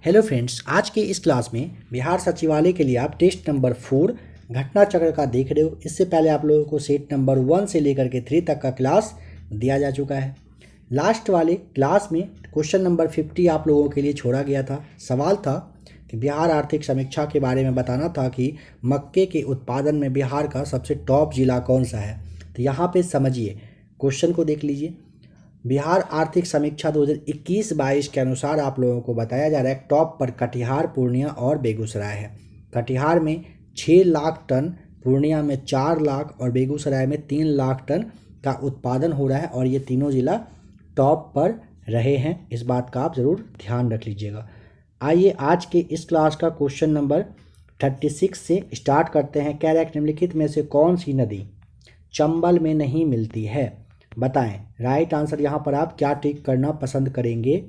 Hello friends, आज के इस क्लास में बिहार सचिवालय के लिए आप टेस्ट नंबर 4 घटना चक्र का देख रहे हो। इससे पहले आप लोगों को सेट नंबर 1 से लेकर के 3 तक का क्लास दिया जा चुका है। लास्ट वाले क्लास में क्वेश्चन नंबर 50 आप लोगों के लिए छोड़ा गया था। सवाल था कि बिहार आर्थिक समीक्षा के बारे में बताना था कि मक्के के उत्पादन में बिहार का सबसे टॉप जिला कौन सा है। तो यहाँ पे समझिए, क्वेश्चन को देख लीजिए। बिहार आर्थिक समीक्षा 2021-22 के अनुसार आप लोगों को बताया जा रहा है टॉप पर कटिहार, पूर्णिया और बेगूसराय है। कटिहार में 6 लाख टन, पूर्णिया में 4 लाख और बेगूसराय में 3 लाख टन का उत्पादन हो रहा है और ये तीनों जिला टॉप पर रहे हैं। इस बात का आप ज़रूर ध्यान रख लीजिएगा। आइए आज के इस क्लास का क्वेश्चन नंबर 36 से स्टार्ट करते हैं। कह रहा है निम्नलिखित में से कौन सी नदी चंबल में नहीं मिलती है, बताएं। राइट आंसर यहाँ पर आप क्या टिक करना पसंद करेंगे।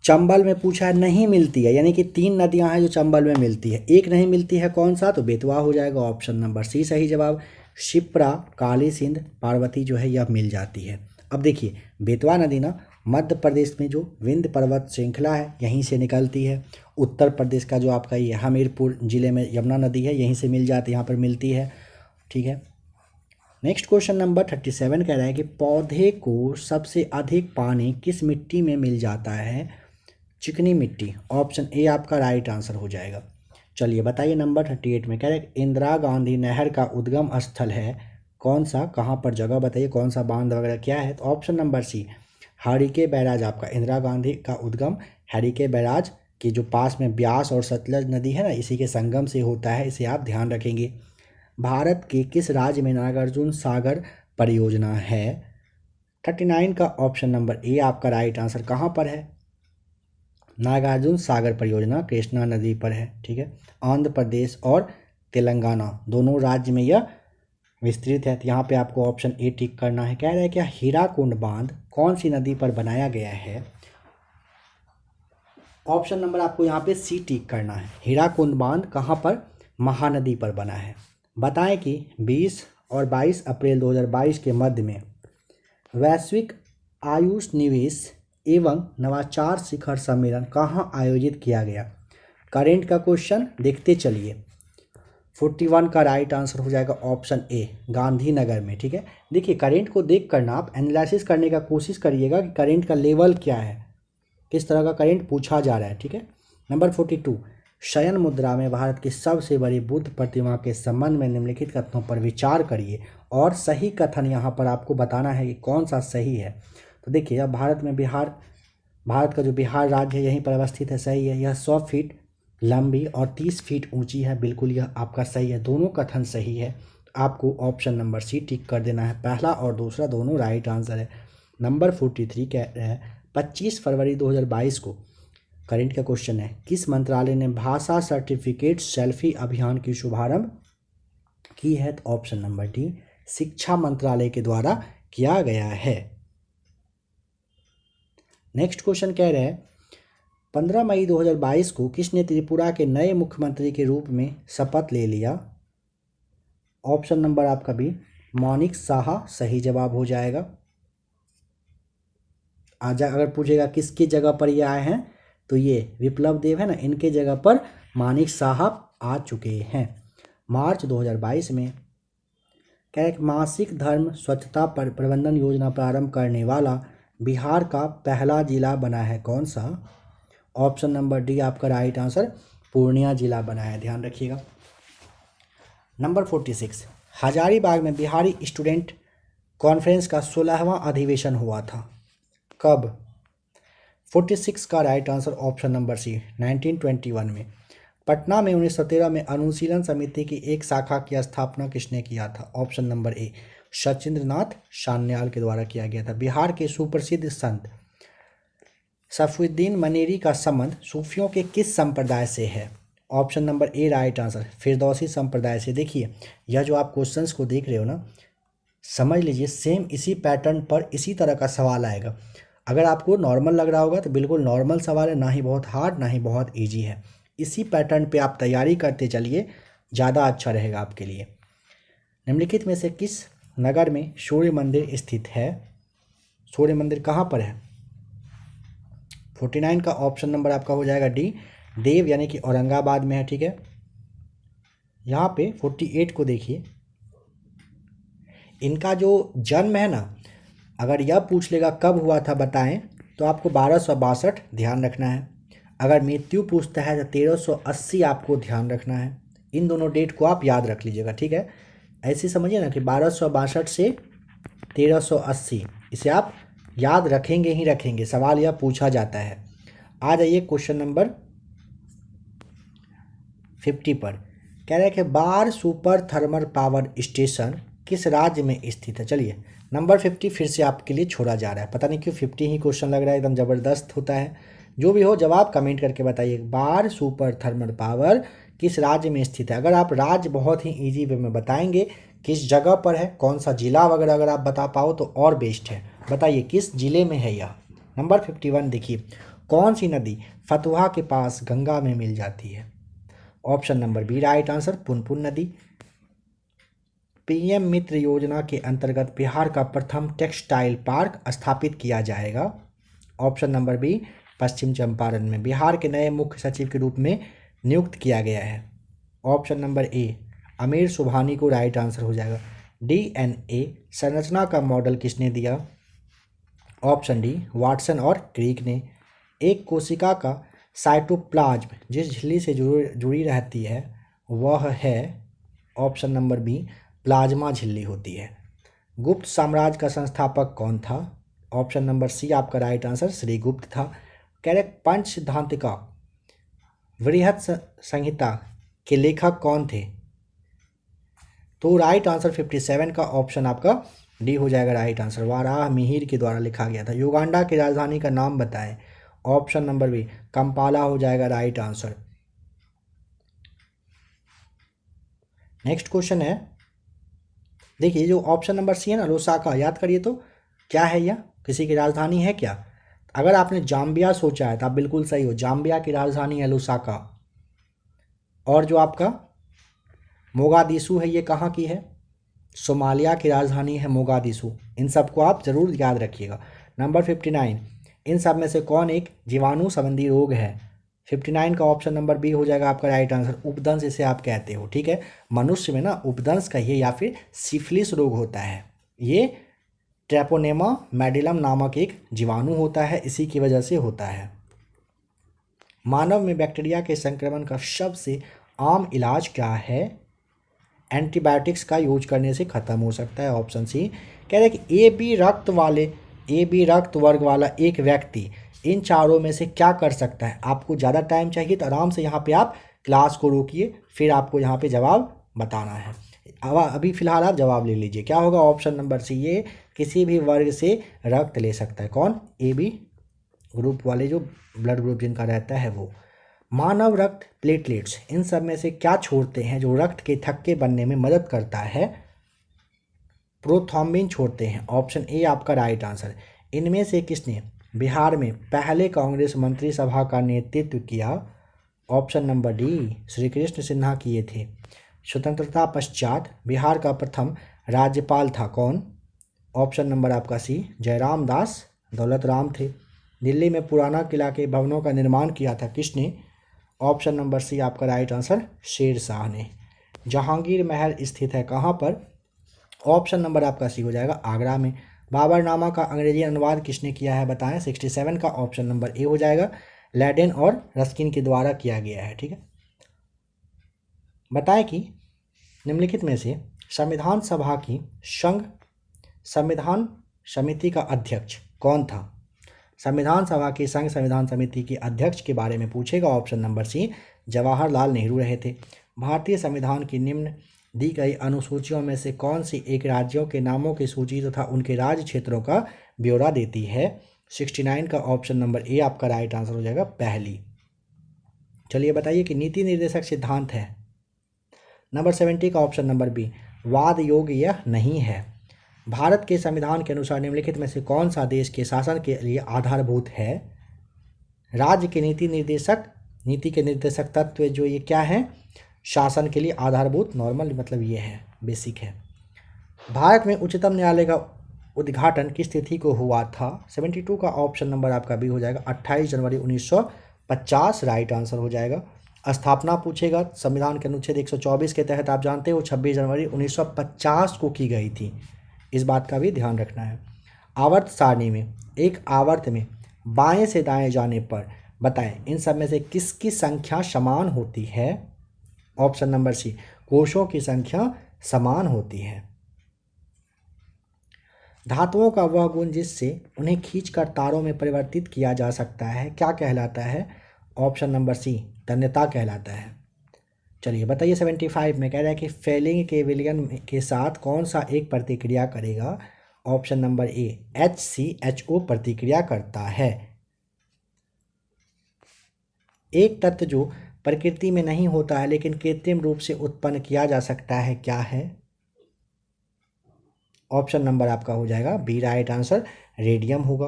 चंबल में पूछा है नहीं मिलती है, यानी कि 3 नदियां हैं जो चंबल में मिलती है, एक नहीं मिलती है, कौन सा? तो बेतवा हो जाएगा। ऑप्शन नंबर सी सही जवाब। शिप्रा, काली सिंध, पार्वती जो है यह मिल जाती है। अब देखिए, बेतवा नदी ना मध्य प्रदेश में जो विंध्य पर्वत श्रृंखला है यहीं से निकलती है। उत्तर प्रदेश का जो आपका ये हमीरपुर जिले में यमुना नदी है यहीं से मिल जाती है, यहाँ पर मिलती है। ठीक है। नेक्स्ट क्वेश्चन नंबर 37 कह रहा है कि पौधे को सबसे अधिक पानी किस मिट्टी में मिल जाता है? चिकनी मिट्टी। ऑप्शन ए आपका राइट आंसर हो जाएगा। चलिए बताइए, नंबर 38 में कह रहा है इंदिरा गांधी नहर का उद्गम स्थल है कौन सा, कहाँ पर जगह बताइए, कौन सा बांध वगैरह क्या है? तो option number C Harike barrage आपका इंदिरा गांधी का उद्गम हरिके बैराज के जो पास में ब्यास और सतलज नदी है ना, इसी के संगम से होता है, इसे आप ध्यान रखेंगे। भारत के किस राज्य में नागार्जुन सागर परियोजना है? 39 का ऑप्शन नंबर ए आपका राइट आंसर। कहाँ पर है? नागार्जुन सागर परियोजना कृष्णा नदी पर है। ठीक है। आंध्र प्रदेश और तेलंगाना दोनों राज्य में यह विस्तृत है। तो यहाँ पे आपको ऑप्शन ए टिक करना है। कह रहा है क्या हीराकुंड बांध कौन सी नदी पर बनाया गया है? ऑप्शन नंबर आपको यहाँ पे सी टिक करना है। हीराकुंड बांध कहाँ पर? महानदी पर बना है। बताएं कि 20 और 22 अप्रैल 2022 के मध्य में वैश्विक आयुष निवेश एवं नवाचार शिखर सम्मेलन कहाँ आयोजित किया गया? करेंट का क्वेश्चन देखते चलिए। 41 का राइट आंसर हो जाएगा ऑप्शन ए गांधीनगर में। ठीक है। देखिए, करेंट को देख करना आप एनालिसिस करने का कोशिश करिएगा कि करेंट का लेवल क्या है, किस तरह का करेंट पूछा जा रहा है। ठीक है। नंबर 42 शयन मुद्रा में भारत की सबसे बड़ी बुद्ध प्रतिमा के संबंध में निम्नलिखित कथनों पर विचार करिए और सही कथन यहाँ पर आपको बताना है कि कौन सा सही है। तो देखिए, अब भारत का जो बिहार राज्य है यहीं पर अवस्थित है, सही है। यह 100 फीट लंबी और 30 फीट ऊंची है, बिल्कुल यह आपका सही है, दोनों कथन सही है। आपको ऑप्शन नंबर सी टिक कर देना है। पहला और दूसरा दोनों राइट आंसर है। नंबर 43 कह रहे हैं 25 फरवरी 2022 को करेंट का क्वेश्चन है किस मंत्रालय ने भाषा सर्टिफिकेट सेल्फी अभियान की शुभारंभ की है? तो ऑप्शन नंबर डी शिक्षा मंत्रालय के द्वारा किया गया है। नेक्स्ट क्वेश्चन कह रहे हैं 15 मई 2022 को किसने त्रिपुरा के नए मुख्यमंत्री के रूप में शपथ ले लिया? ऑप्शन नंबर आपका बी मानिक साहा सही जवाब हो जाएगा। अगर पूछेगा किसकी जगह पर ये आए हैं तो ये विप्लव देव है ना, इनके जगह पर मानिक साहब आ चुके हैं। मार्च 2022 में क्या एक मासिक धर्म स्वच्छता पर प्रबंधन योजना प्रारंभ करने वाला बिहार का पहला जिला बना है कौन सा? ऑप्शन नंबर डी आपका राइट आंसर पूर्णिया जिला बना है, ध्यान रखिएगा। नंबर 46 हजारीबाग में बिहारी स्टूडेंट कॉन्फ्रेंस का 16वां अधिवेशन हुआ था, कब? 46 का right answer option number C 1921 में। पटना में 1913 में अनुशीलन समिति की एक शाखा की स्थापना किसने किया था? Option number A Sachindranath Sanyal के द्वारा किया गया था। बिहार के सुप्रसिद्ध संत सफुद्दीन मनेरी का संबंध सूफियों के किस संप्रदाय से है? Option number A right answer Firdausi संप्रदाय से। देखिए, यह जो आप क्वेश्चंस को देख रहे हो ना, समझ लीजिए सेम इसी पैटर्न पर इसी तरह का सवाल आएगा। अगर आपको नॉर्मल लग रहा होगा तो बिल्कुल नॉर्मल सवाल है, ना ही बहुत हार्ड ना ही बहुत इजी है। इसी पैटर्न पे आप तैयारी करते चलिए, ज़्यादा अच्छा रहेगा आपके लिए। निम्नलिखित में से किस नगर में सूर्य मंदिर स्थित है? सूर्य मंदिर कहाँ पर है? 49 का ऑप्शन नंबर आपका हो जाएगा डी, देव, यानी कि औरंगाबाद में है। ठीक है, यहाँ पे 48 को देखिए, इनका जो जन्म है ना, अगर यह पूछ लेगा कब हुआ था बताएं, तो आपको 1262 ध्यान रखना है। अगर मृत्यु पूछता है तो 1380 आपको ध्यान रखना है। इन दोनों डेट को आप याद रख लीजिएगा। ठीक है, ऐसे समझिए ना कि 1262 से 1380, इसे आप याद रखेंगे ही रखेंगे, सवाल यह पूछा जाता है। आ जाइए क्वेश्चन नंबर 50 पर। कह रहे हैं कि बार सुपर थर्मल पावर स्टेशन किस राज्य में स्थित है। चलिए, नंबर 50 फिर से आपके लिए छोड़ा जा रहा है, पता नहीं क्यों 50 ही क्वेश्चन लग रहा है, एकदम ज़बरदस्त होता है। जो भी हो जवाब कमेंट करके बताइए। बार सुपर थर्मल पावर किस राज्य में स्थित है। अगर आप राज्य बहुत ही इजी वे में बताएंगे, किस जगह पर है, कौन सा जिला वगैरह अगर आप बता पाओ तो और बेस्ट है। बताइए किस जिले में है यह। नंबर 51 देखिए, कौन सी नदी फतुहा के पास गंगा में मिल जाती है। Option number B right answer, Punpun नदी। पीएम मित्र योजना के अंतर्गत बिहार का प्रथम टेक्सटाइल पार्क स्थापित किया जाएगा। ऑप्शन नंबर बी पश्चिम चंपारण में बिहार के नए मुख्य सचिव के रूप में नियुक्त किया गया है। ऑप्शन नंबर ए अमीर सुबहानी को राइट आंसर हो जाएगा। डीएनए संरचना का मॉडल किसने दिया। ऑप्शन डी वाटसन और क्रीक ने। एक कोशिका का साइटोप्लाज्म जिस झिल्ली से जुड़ी रहती है वह है, ऑप्शन नंबर बी प्लाज्मा झिल्ली होती है। गुप्त साम्राज्य का संस्थापक कौन था। ऑप्शन नंबर सी आपका राइट आंसर श्रीगुप्त था। कह रहे पंच सिद्धांतिका वृहत संहिता के लेखक कौन थे। तो राइट आंसर 57 का ऑप्शन आपका डी हो जाएगा राइट आंसर, वाराह मिहिर के द्वारा लिखा गया था। युगांडा की राजधानी का नाम बताएं। ऑप्शन नंबर बी कंपाला हो जाएगा राइट आंसर। नेक्स्ट क्वेश्चन है, देखिए जो ऑप्शन नंबर सी है ना लोसाका, याद करिए तो क्या है यह, किसी की राजधानी है क्या। अगर आपने जाम्बिया सोचा है तो आप बिल्कुल सही हो, जाम्बिया की राजधानी है लोसाका। और जो आपका मोगादिशु है ये कहाँ की है, सोमालिया की राजधानी है मोगादिशु। इन सबको आप जरूर याद रखिएगा। नंबर 59, इन सब में से कौन एक जीवाणु संबंधी रोग है। 59 का ऑप्शन नंबर बी हो जाएगा आपका राइट आंसर, उपदंश इसे आप कहते हो। ठीक है, मनुष्य में ना उपदंश कहिए या फिर सिफिलिस रोग होता है। ये ट्रेपोनेमा मेडिलम नामक एक जीवाणु होता है, इसी की वजह से होता है। मानव में बैक्टीरिया के संक्रमण का सबसे आम इलाज क्या है। एंटीबायोटिक्स का यूज करने से खत्म हो सकता है। Option C. कह रहे कि ए बी रक्त वर्ग वाला एक व्यक्ति इन चारों में से क्या कर सकता है। आपको ज़्यादा टाइम चाहिए तो आराम से यहाँ पे आप क्लास को रोकिए, फिर आपको यहाँ पे जवाब बताना है। अभी फिलहाल आप जवाब ले लीजिए, क्या होगा। ऑप्शन नंबर सी, ये किसी भी वर्ग से रक्त ले सकता है। कौन, ए बी ग्रुप वाले, जो ब्लड ग्रुप जिनका रहता है वो। मानव रक्त प्लेटलेट्स इन सब में से क्या छोड़ते हैं जो रक्त के थक्के बनने में मदद करता है। प्रोथ्रोम्बिन छोड़ते हैं। ऑप्शन ए आपका राइट आंसर। इनमें से किसने बिहार में पहले कांग्रेस मंत्री सभा का नेतृत्व किया। Option number D Shri Krishna Sinha किए थे। स्वतंत्रता पश्चात बिहार का प्रथम राज्यपाल था कौन। ऑप्शन नंबर आपका सी जयराम दास दौलत राम थे। दिल्ली में पुराना किला के भवनों का निर्माण किया था किसने। ऑप्शन नंबर सी आपका राइट आंसर शेर शाह ने। जहांगीर महल स्थित है कहाँ पर। ऑप्शन नंबर आपका सी हो जाएगा आगरा में। बाबरनामा का अंग्रेजी अनुवाद किसने किया है बताएं। 67 का ऑप्शन नंबर ए हो जाएगा, लेडेन और रस्किन के द्वारा किया गया है। ठीक है, बताएं कि निम्नलिखित में से संविधान सभा की संघ संविधान समिति का अध्यक्ष कौन था। संविधान सभा की संघ संविधान समिति के अध्यक्ष के बारे में पूछेगा। Option number C Jawaharlal Nehru रहे थे। भारतीय संविधान की निम्न दी गई अनुसूचियों में से कौन सी एक राज्यों के नामों की सूची तथा उनके राज्य क्षेत्रों का ब्यौरा देती है। 69 का ऑप्शन नंबर ए आपका राइट आंसर हो जाएगा पहली। चलिए बताइए कि नीति निर्देशक सिद्धांत है। नंबर 70 का ऑप्शन नंबर बी वाद योग्य यह नहीं है। भारत के संविधान के अनुसार निम्नलिखित में से कौन सा देश के शासन के लिए आधारभूत है। राज्य के नीति के निर्देशक तत्व जो ये क्या है, शासन के लिए आधारभूत, नॉर्मल मतलब ये है, बेसिक है। भारत में उच्चतम न्यायालय का उद्घाटन किस तिथि को हुआ था? 72 का ऑप्शन नंबर आपका बी हो जाएगा, 28 जनवरी 1950 राइट आंसर हो जाएगा। स्थापना पूछेगा संविधान के अनुच्छेद 124 के तहत, आप जानते हो 26 जनवरी 1950 को की गई थी, इस बात का भी ध्यान रखना है। आवर्त सारणी में एक आवर्त में बाएं से दाएं जाने पर बताएं इन सब में से किसकी संख्या समान होती है? ऑप्शन नंबर सी, कोषों की संख्या समान होती है। धातुओं का वह गुण जिससे उन्हें खींचकर तारों में परिवर्तित किया जा सकता है क्या कहलाता है? ऑप्शन नंबर सी, तन्यता कहलाता है। चलिए बताइए 75 में कह रहा है कि फेलिंग के विलयन के साथ कौन सा एक प्रतिक्रिया करेगा? ऑप्शन नंबर ए, HCHO प्रतिक्रिया करता है। एक तत्व जो प्रकृति में नहीं होता है लेकिन कृत्रिम रूप से उत्पन्न किया जा सकता है क्या है? ऑप्शन नंबर आपका हो जाएगा बी राइट आंसर, रेडियम होगा।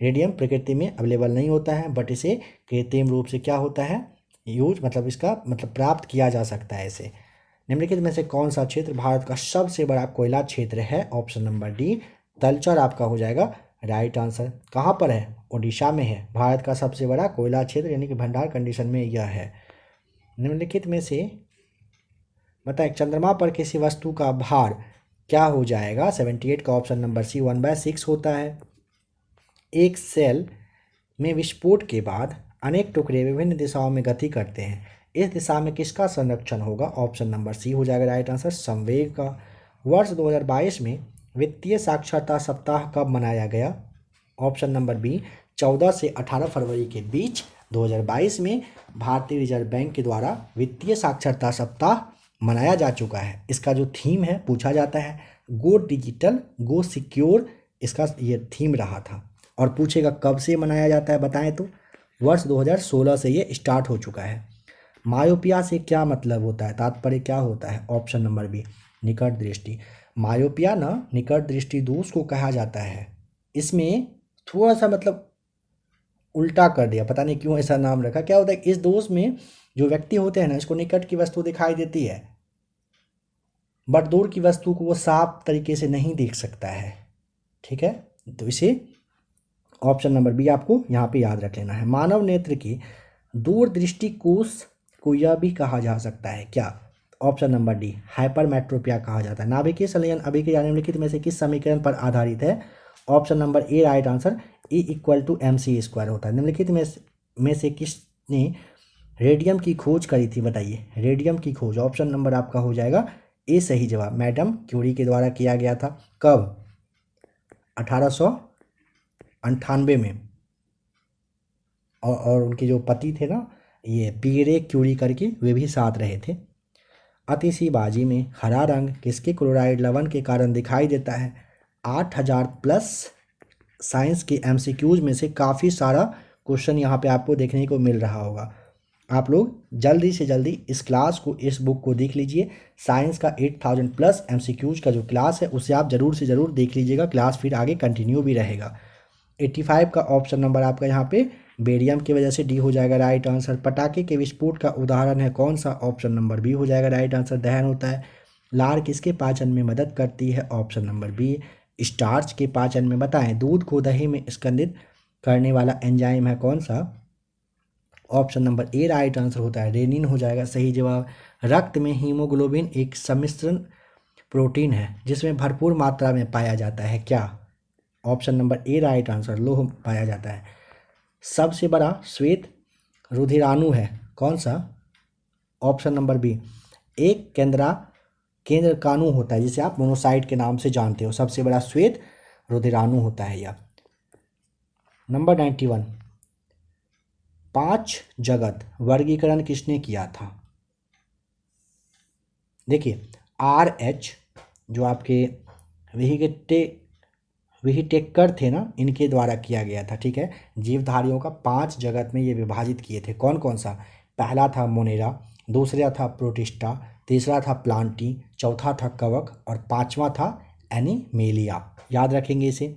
रेडियम प्रकृति में अवेलेबल नहीं होता है बट इसे कृत्रिम रूप से क्या होता है, यूज मतलब इसका मतलब प्राप्त किया जा सकता है इसे। निम्नलिखित में से कौन सा क्षेत्र भारत का सबसे बड़ा कोयला क्षेत्र है? ऑप्शन नंबर डी, तलचर आपका हो जाएगा राइट आंसर। कहाँ पर है? ओडिशा में है। भारत का सबसे बड़ा कोयला क्षेत्र यानी कि भंडार कंडीशन में यह है। निम्नलिखित में से बताएं चंद्रमा पर किसी वस्तु का भार क्या हो जाएगा? 78 का ऑप्शन नंबर सी, 1/6 होता है। एक सेल में विस्फोट के बाद अनेक टुकड़े विभिन्न दिशाओं में गति करते हैं, इस दिशा में किसका संरक्षण होगा? ऑप्शन नंबर सी हो जाएगा राइट आंसर, संवेग का। वर्ष 2022 में वित्तीय साक्षरता सप्ताह कब मनाया गया? ऑप्शन नंबर बी, 14 से 18 फरवरी के बीच 2022 में भारतीय रिजर्व बैंक के द्वारा वित्तीय साक्षरता सप्ताह मनाया जा चुका है। इसका जो थीम है पूछा जाता है गो डिजिटल गो सिक्योर, इसका ये थीम रहा था। और पूछेगा कब से मनाया जाता है बताएं तो वर्ष 2016 से ये स्टार्ट हो चुका है। मायोपिया से क्या मतलब होता है, तात्पर्य क्या होता है? ऑप्शन नंबर बी, निकट दृष्टि। मायोपिया ना निकट दृष्टि दोष को कहा जाता है। इसमें थोड़ा सा मतलब उल्टा कर दिया, पता नहीं क्यों ऐसा नाम रखा। क्या होता है इस दोष में जो व्यक्ति होते हैं ना, इसको निकट की वस्तु दिखाई देती है बट दूर की वस्तु को वो साफ तरीके से नहीं देख सकता है, ठीक है। तो इसे ऑप्शन नंबर बी आपको यहाँ पे याद रख लेना है। मानव नेत्र की दूरदृष्टि कोष को यह भी कहा जा सकता है क्या? ऑप्शन नंबर डी, हाइपरमेट्रोपिया कहा जाता है। नाभिकीय संलयन अभिक्रिया निम्नलिखित में से किस समीकरण पर आधारित है? Option number A right answer, E=mc² होता है। निम्नलिखित में से किसने रेडियम की खोज करी थी बताइए? रेडियम की खोज ऑप्शन नंबर आपका हो जाएगा ए सही जवाब, मैडम क्यूरी के द्वारा किया गया था। कब? 1898 में। और उनके जो पति थे ना ये पीरे क्यूरी करके, वे भी साथ रहे थे। आतिशीबाजी में हरा रंग किसके क्लोराइड लवण के कारण दिखाई देता है? 8000 प्लस साइंस के MCQs में से काफ़ी सारा क्वेश्चन यहाँ पे आपको देखने को मिल रहा होगा। आप लोग जल्दी से जल्दी इस क्लास को, इस बुक को देख लीजिए। साइंस का 8000 प्लस MCQs का जो क्लास है उसे आप ज़रूर से ज़रूर देख लीजिएगा, क्लास फिर आगे कंटिन्यू भी रहेगा। 85 का ऑप्शन नंबर आपका यहाँ पे बेरियम की वजह से डी हो जाएगा राइट आंसर। पटाखे के विस्फोट का उदाहरण है कौन सा? ऑप्शन नंबर बी हो जाएगा राइट आंसर, दहन होता है। लार किसके पाचन में मदद करती है? ऑप्शन नंबर बी, स्टार्च के पाचन में। बताएं दूध को दही में स्कंदित करने वाला एंजाइम है कौन सा? Option number A right answer होता है, रेनिन हो जाएगा सही जवाब। रक्त में हीमोग्लोबिन एक सम्मिश्रण प्रोटीन है जिसमें भरपूर मात्रा में पाया जाता है क्या? Option number A right answer, लोह पाया जाता है। सबसे बड़ा श्वेत रुधिराणु है कौन सा? ऑप्शन नंबर बी, एक केंद्रकाणु होता है जिसे आप मोनोसाइट के नाम से जानते हो। सबसे बड़ा श्वेत रुधिराणु होता है यह। नंबर 91, 5 जगत वर्गीकरण किसने किया था? देखिए RH जो आपके विहिटेकर थे ना, इनके द्वारा किया गया था, ठीक है। जीवधारियों का 5 जगत में ये विभाजित किए थे। कौन कौन सा? पहला था मोनेरा, दूसरा था प्रोटिस्टा, तीसरा था प्लांटी, चौथा था कवक और पांचवा था एनिमेलिया। याद रखेंगे इसे।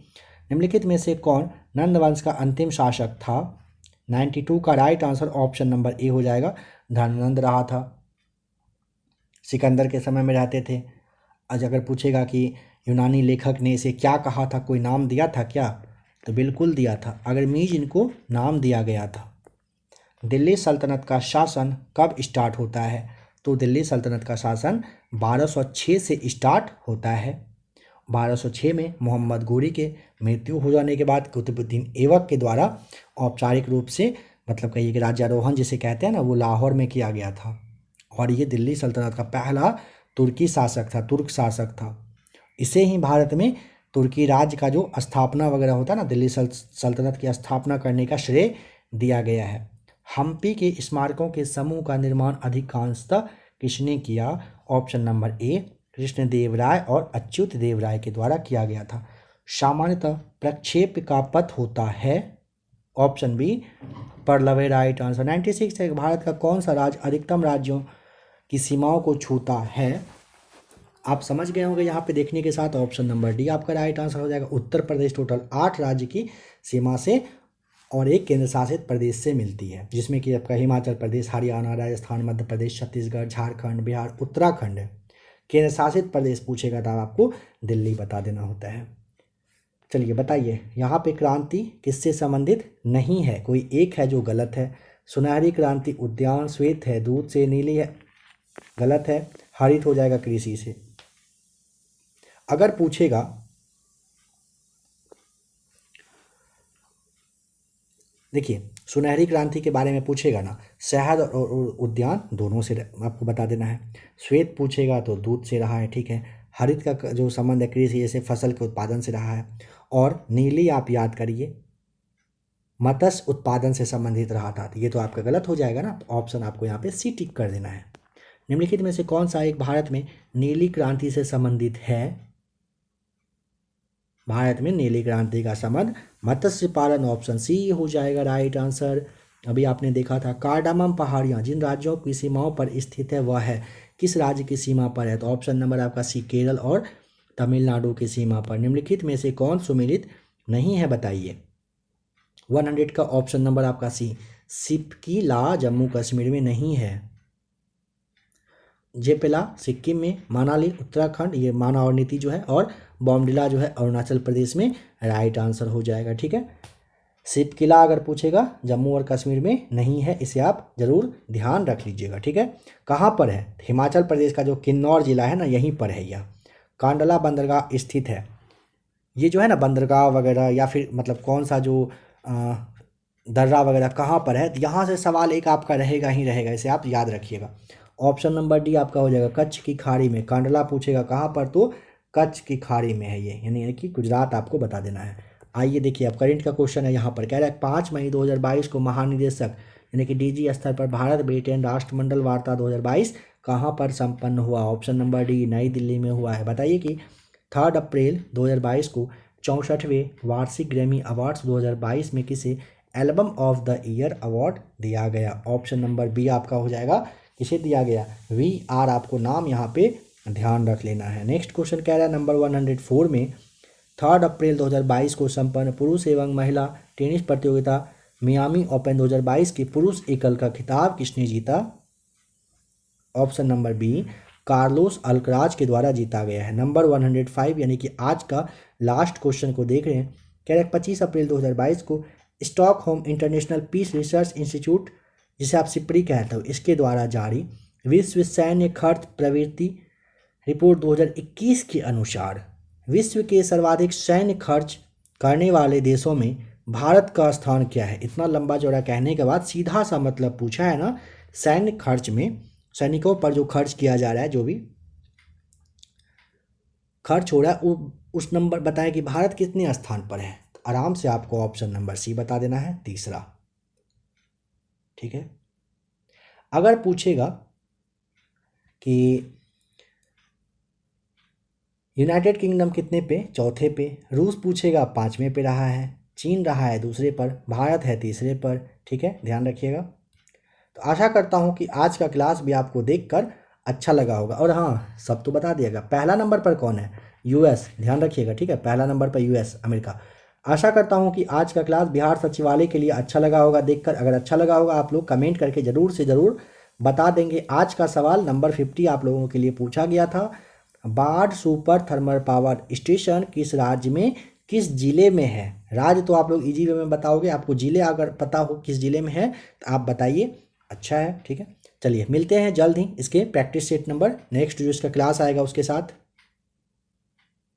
निम्नलिखित में से कौन नंद वंश का अंतिम शासक था? 92 का right answer option number A हो जाएगा, धननंद रहा था। सिकंदर के समय में रहते थे। आज अगर पूछेगा कि यूनानी लेखक ने इसे क्या कहा था, कोई नाम दिया था क्या? तो बिल्कुल दिया था, अगरमीज इनको नाम दिया गया था। दिल्ली सल्तनत का शासन कब स्टार्ट होता है? तो दिल्ली सल्तनत का शासन 1206 से स्टार्ट होता है। 1206 में मोहम्मद गोरी के मृत्यु हो जाने के बाद कुतुबुद्दीन ऐबक के द्वारा औपचारिक रूप से, मतलब कहिए कि राज्यारोहण जिसे कहते हैं ना, वो लाहौर में किया गया था। और ये दिल्ली सल्तनत का पहला तुर्की शासक था, तुर्क शासक था। इसे ही भारत में तुर्की राज्य का जो स्थापना वगैरह होता है ना, दिल्ली सल्तनत की स्थापना करने का श्रेय दिया गया है। हम्पी के स्मारकों के समूह का निर्माण अधिकांशतः किसने किया? ऑप्शन नंबर ए कृष्णदेवराय और अच्युत देव राय के द्वारा किया गया था। सामान्यतः प्रक्षेप का पथ होता है, ऑप्शन बी परलवे, राइट आंसर। 96 है, भारत का कौन सा राज्य अधिकतम राज्यों की सीमाओं को छूता है? आप समझ गए होंगे यहाँ पे देखने के साथ, ऑप्शन नंबर डी आपका राइट आंसर हो जाएगा। उत्तर प्रदेश टोटल 8 राज्य की सीमा से और एक केंद्र शासित प्रदेश से मिलती है, जिसमें कि आपका हिमाचल प्रदेश, हरियाणा, राजस्थान, मध्य प्रदेश, छत्तीसगढ़, झारखंड, बिहार, उत्तराखंड है। केंद्र शासित प्रदेश पूछेगा तो आपको दिल्ली बता देना होता है। चलिए बताइए, यहाँ पे क्रांति किससे संबंधित नहीं है? कोई एक है जो गलत है। सुनहरी क्रांति उद्यान, श्वेत है दूध से, नीली है गलत है, हरित हो जाएगा कृषि से। अगर पूछेगा देखिए सुनहरी क्रांति के बारे में पूछेगा ना, शहद और उद्यान दोनों से आपको बता देना है। श्वेत पूछेगा तो दूध से रहा है, ठीक है। हरित का जो संबंध है कृषि जैसे फसल के उत्पादन से रहा है। और नीली आप याद करिए मत्स्य उत्पादन से संबंधित रहा था, तो ये तो आपका गलत हो जाएगा ना। ऑप्शन आपको यहाँ पे सी टिक कर देना है। निम्नलिखित में से कौन सा एक भारत में नीली क्रांति से संबंधित है? भारत में नीली क्रांति का संबंध मत्स्य पालन, ऑप्शन सी हो जाएगा राइट आंसर। अभी आपने देखा था कार्डामम पहाड़ियाँ जिन राज्यों की सीमाओं पर स्थित है वह है किस राज्य की सीमा पर है? तो ऑप्शन नंबर आपका सी केरल और तमिलनाडु की सीमा पर। निम्नलिखित में से कौन सुमेलित नहीं है बताइए? 100 का ऑप्शन नंबर आपका सी सिपकीला जम्मू कश्मीर में नहीं है। जेपेला सिक्किम में, मनाली उत्तराखंड, ये माना और नीति जो है, और बॉमडिला जो है अरुणाचल प्रदेश में राइट आंसर हो जाएगा, ठीक है। सिपकिला अगर पूछेगा जम्मू और कश्मीर में नहीं है, इसे आप जरूर ध्यान रख लीजिएगा, ठीक है। कहाँ पर है? हिमाचल प्रदेश का जो किन्नौर जिला है ना, यहीं पर है यह। कांडला बंदरगाह स्थित है। ये जो है ना बंदरगाह वगैरह या फिर मतलब कौन सा जो दर्रा वगैरह कहाँ पर है, यहाँ से सवाल एक आपका रहेगा ही रहेगा, इसे आप याद रखिएगा। ऑप्शन नंबर डी आपका हो जाएगा कच्छ की खाड़ी में। कांडला पूछेगा कहाँ पर, तो कच्छ की खाड़ी में है ये, यानी कि गुजरात आपको बता देना है। आइए देखिए अब करंट का क्वेश्चन है, यहाँ पर कह रहा है 5 मई 2022 को महानिदेशक यानी कि डीजी स्तर पर भारत ब्रिटेन राष्ट्रमंडल वार्ता 2022 कहाँ पर संपन्न हुआ? ऑप्शन नंबर डी नई दिल्ली में हुआ है। बताइए कि 3 अप्रैल 2022 को 64वें वार्षिक ग्रैमी अवार्ड्स 2022 में किसे album of the year award दिया गया? ऑप्शन नंबर बी आपका हो जाएगा किसे दिया गया? VR आपको नाम यहाँ पे ध्यान रख लेना है। नेक्स्ट क्वेश्चन कह रहा है नंबर 104 में 3 अप्रैल 2022 को संपन्न पुरुष एवं महिला टेनिस प्रतियोगिता मियामी ओपन 2022 के पुरुष एकल का खिताब किसने जीता? Option number B Carlos Alcaraz के द्वारा जीता गया है। नंबर 105 यानी कि आज का लास्ट क्वेश्चन को देख रहे हैं, कह रहे हैं 25 अप्रैल 2022 को Stockholm International Peace Research Institute जिसे आप सिप्री कहते हो, इसके द्वारा जारी विश्व सैन्य खर्च प्रवृत्ति रिपोर्ट 2021 के अनुसार विश्व के सर्वाधिक सैन्य खर्च करने वाले देशों में भारत का स्थान क्या है? इतना लंबा चौड़ा कहने के बाद सीधा सा मतलब पूछा है ना, सैन्य खर्च में सैनिकों पर जो खर्च किया जा रहा है, जो भी खर्च हो रहा है वो उस नंबर बताएं कि भारत कितने स्थान पर है। तो आराम से आपको ऑप्शन नंबर सी बता देना है, तीसरा, ठीक है। अगर पूछेगा कि यूनाइटेड किंगडम कितने पे? चौथे पे। रूस पूछेगा 5वें पे रहा है, चीन रहा है दूसरे पर, भारत है तीसरे पर, ठीक है, ध्यान रखिएगा। तो आशा करता हूँ कि आज का क्लास भी आपको देखकर अच्छा लगा होगा। और हाँ, सब तो बता दिएगा, पहला नंबर पर कौन है? US, ध्यान रखिएगा, ठीक है, पहला नंबर पर US अमेरिका। आशा करता हूँ कि आज का क्लास बिहार सचिवालय के लिए अच्छा लगा होगा देखकर। अगर अच्छा लगा होगा आप लोग कमेंट करके ज़रूर से ज़रूर बता देंगे। आज का सवाल नंबर 50 आप लोगों के लिए पूछा गया था। बाढ़ सुपर थर्मल पावर स्टेशन किस राज्य में किस जिले में है? राज्य तो आप लोग इजी वे में बताओगे, आपको जिले अगर पता हो किस जिले में है तो आप बताइए। अच्छा है, ठीक है। चलिए मिलते हैं जल्द ही इसके प्रैक्टिस सेट नंबर नेक्स्ट जो इसका क्लास आएगा उसके साथ।